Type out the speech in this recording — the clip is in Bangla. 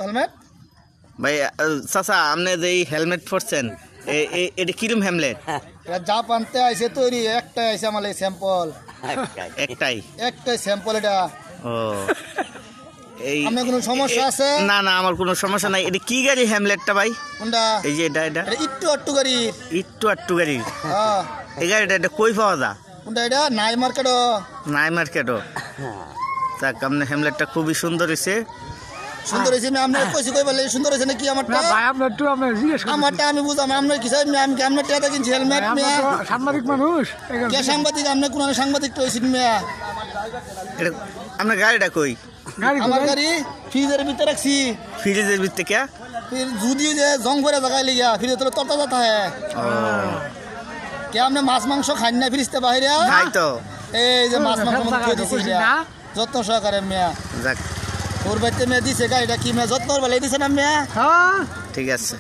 হেলমেট ভাই চাচা আপনি যে হেলমেট পরছেন এটা কিরম হেলমেট? জাপানতে আইছে তৈরি, একটাই আইছে আমার স্যাম্পল, একটাই স্যাম্পল। এটা ও এই আপনার কোনো সমস্যা আছে? না না, আমার কোনো সমস্যা নাই। এটা কি গাড়ি হেমলেটটা ভাই? কোনটা? এই যে এটা একটু আটটু গাড়ি, একটু আটটু গাড়ি। হ্যাঁ এই গাড়িটা এটা কই পাওয়া যায়? কোনটা? এটা নাই মার্কেটও। নাই মার্কেটও। যাক, আপনার হেমলেটটা খুবই সুন্দর হয়েছে। সুন্দর হয়েছে আমি আপনার কইছি, কই বলে সুন্দর হয়েছে নাকি? আমারটা ভাই আপনার একটু আমরা জিজ্ঞেস করি। আমারটা আমি বুঝাম, আপনার কি চাই? আমি কেমন টাকা কিনছি হেলমেট? আমরা তো সাংবাদিক মানুষ। কে সাংবাদিক? আপনি কোন সাংবাদিক তো হয়েছেন মিয়া? এটা আপনার গাড়িটা কই? গাড়ি আমার গাড়ি ফ্রিজের ভিতরে রাখছি। ফ্রিজের ভিতরে কে? যদি যে জং ভরে জায়গায় লিগা ফ্রিজে তো তরতা যাতা হ্যাঁ। কে আপনি মাছ মাংস খান না ফ্রিজতে বাইরে? খাই তো। এই যে মাছ মাংস খেয়ে দিছি যত্ন সহকারে মিয়া। যাক, ওর বাড়িতে মেয়ে দিছে গাড়িটা কি মেয়ে যত্ন বেলায় দিছে না মিয়া? হ্যাঁ ঠিক আছে।